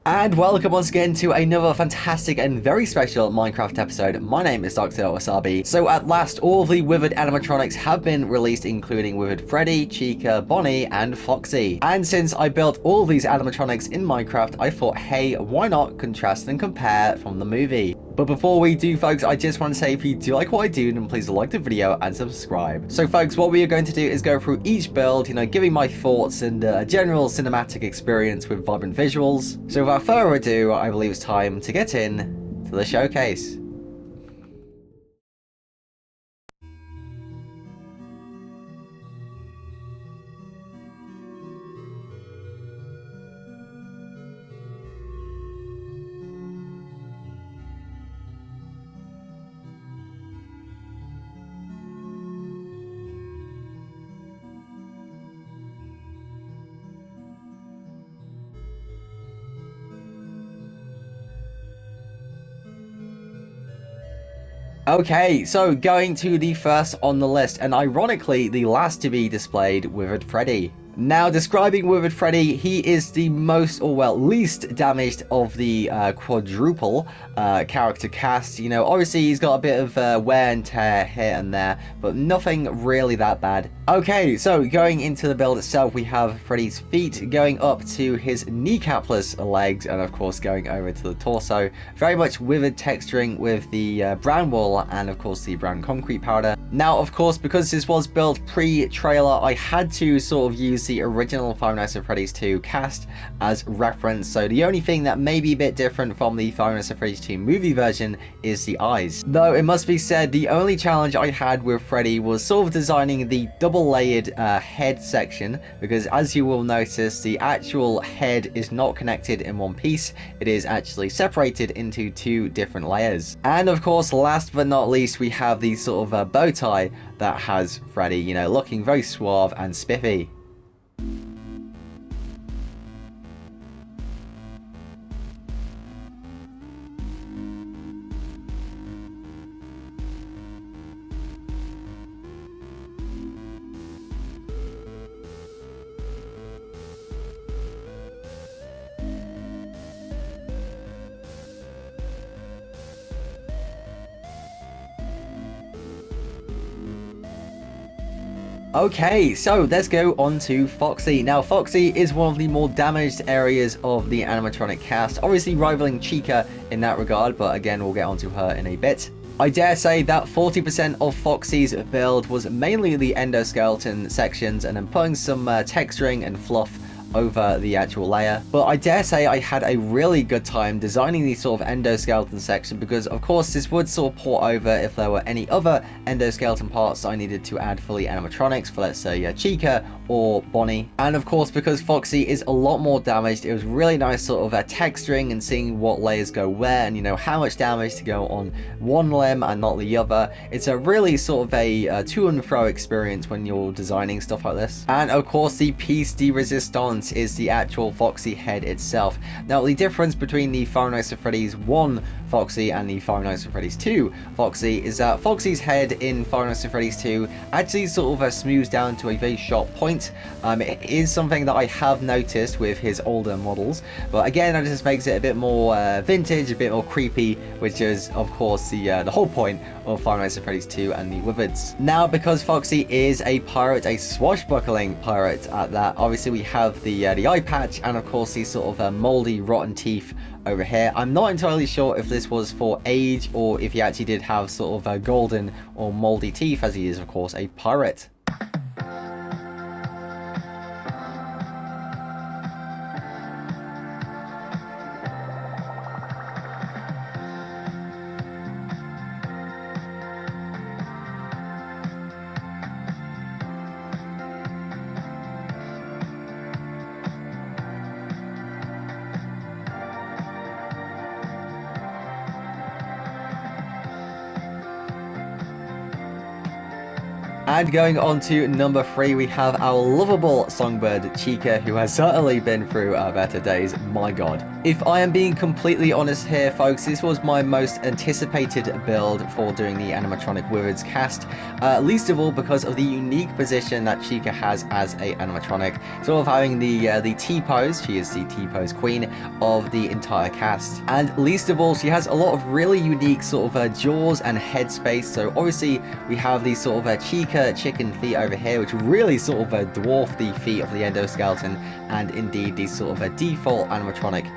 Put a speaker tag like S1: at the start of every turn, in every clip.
S1: And welcome once again to another fantastic and very special Minecraft episode. My name is Dr. Wasabi. So at last, all of the Withered animatronics have been released, including Withered Freddy, Chica, Bonnie, and Foxy. And since I built all these animatronics in Minecraft, I thought, hey, why not contrast and compare from the movie? But before we do, folks, I just want to say if you do like what I do, then please like the video and subscribe. So folks, what we are going to do is go through each build, giving my thoughts and a general cinematic experience with vibrant visuals. So without further ado, I believe it's time to get in to the showcase. Okay, so going to the first on the list, and ironically the last to be displayed, Withered Freddy. Now, describing Withered Freddy, he is the most, or well, least damaged of the quadruple character cast. Obviously he's got a bit of wear and tear here and there, but nothing really that bad. Okay, so going into the build itself, we have Freddy's feet going up to his kneecapless legs, and of course going over to the torso. Very much withered texturing with the brown wool and of course the brown concrete powder. Now, of course, because this was built pre-trailer, I had to sort of use the original Five Nights at Freddy's 2 cast as reference. So the only thing that may be a bit different from the Five Nights at Freddy's 2 movie version is the eyes. Though it must be said, the only challenge I had with Freddy was sort of designing the double layered head section, because as you will notice, the actual head is not connected in one piece. It is actually separated into two different layers. And of course, last but not least, we have the sort of bow tie that has Freddy, looking very suave and spiffy. Okay, so let's go on to Foxy. Now, Foxy is one of the more damaged areas of the animatronic cast, obviously rivaling Chica in that regard, but again, we'll get onto her in a bit. I dare say that 40% of Foxy's build was mainly the endoskeleton sections and then putting some texturing and fluff over the actual layer. But I dare say I had a really good time designing the sort of endoskeleton section, because of course this would sort of port over if there were any other endoskeleton parts I needed to add for the animatronics, for let's say Chica or Bonnie. And of course, because Foxy is a lot more damaged, it was really nice sort of texturing and seeing what layers go where, and how much damage to go on one limb and not the other. It's a really sort of a to and fro experience when you're designing stuff like this. And of course, the piece de resistance is the actual Foxy head itself. Now, the difference between the Five Nights at Freddy's 1 Foxy and the Five Nights at Freddy's 2 Foxy is that Foxy's head in Five Nights at Freddy's 2 actually sort of smooths down to a very sharp point. It is something that I have noticed with his older models, but again, it just makes it a bit more vintage, a bit more creepy, which is of course the whole point of Five Nights at Freddy's 2 and the Withereds. Now, because Foxy is a pirate, a swashbuckling pirate at that, obviously we have the eye patch and of course these sort of moldy, rotten teeth over here. I'm not entirely sure if this was for age or if he actually did have sort of golden or moldy teeth, as he is of course a pirate. And going on to number 3, we have our lovable songbird Chica, who has certainly been through better days, my god. If I am being completely honest here, folks, this was my most anticipated build for doing the animatronic Withered's cast, least of all because of the unique position that Chica has as a animatronic, sort of having the T-pose. She is the T-pose queen of the entire cast. And least of all, she has a lot of really unique sort of jaws and head space. So obviously we have these sort of Chica chicken feet over here, which really sort of dwarf the feet of the endoskeleton, and indeed these sort of default animatronic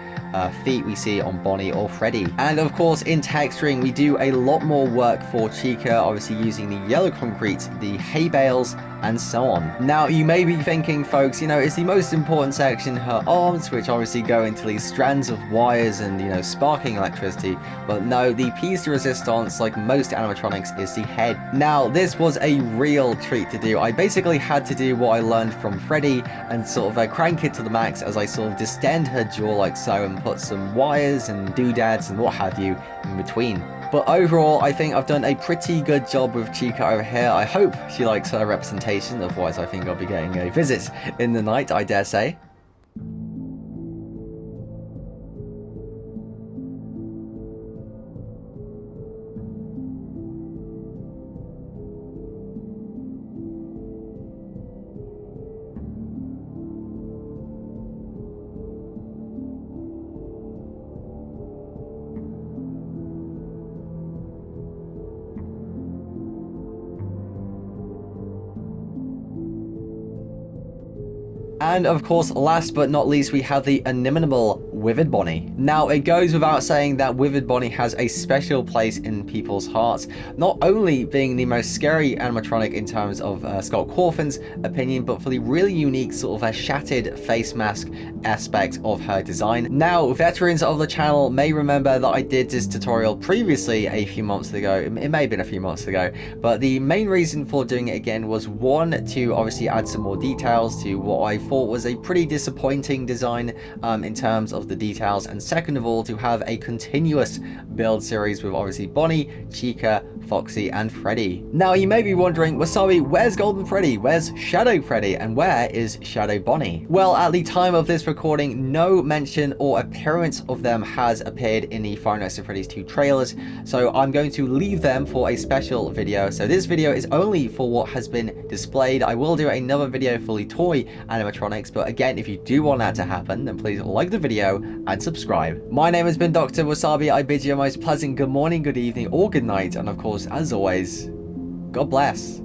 S1: feet we see on Bonnie or Freddy. And of course, in texturing, we do a lot more work for Chica, obviously using the yellow concrete, the hay bales, and so on. Now, you may be thinking, folks, you know, is the most important section her arms, which obviously go into these strands of wires and, you know, sparking electricity. But no, the piece de resistance, like most animatronics, is the head. Now, this was a real treat to do. I basically had to do what I learned from Freddy and sort of crank it to the max as I sort of distend her jaw like so and put some wires and doodads and what have you in between. But overall, I think I've done a pretty good job with Chica over here. I hope she likes her representation, otherwise I think I'll be getting a visit in the night, I dare say. And of course, last but not least, we have the inimitable Withered Bonnie. Now, it goes without saying that Withered Bonnie has a special place in people's hearts, not only being the most scary animatronic in terms of Scott Cawthon's opinion, but for the really unique sort of a shattered face mask aspect of her design. Now, veterans of the channel may remember that I did this tutorial previously a few months ago. It may have been a few months ago, but the main reason for doing it again was, one, to obviously add some more details to what I thought was a pretty disappointing design in terms of the details, and second of all, to have a continuous build series with obviously Bonnie, Chica, Foxy, and Freddy. Now, you may be wondering, Wasabi, where's Golden Freddy? Where's Shadow Freddy? And where is Shadow Bonnie? Well, at the time of this recording, no mention or appearance of them has appeared in the Final FNAF 2 trailers, so I'm going to leave them for a special video. So this video is only for what has been displayed. I will do another video for the toy animatronics, but again, if you do want that to happen, then please like the video and subscribe. My name has been Dr. Wasabi. I bid you a most pleasant good morning, good evening, or good night, and of course, as always, God bless.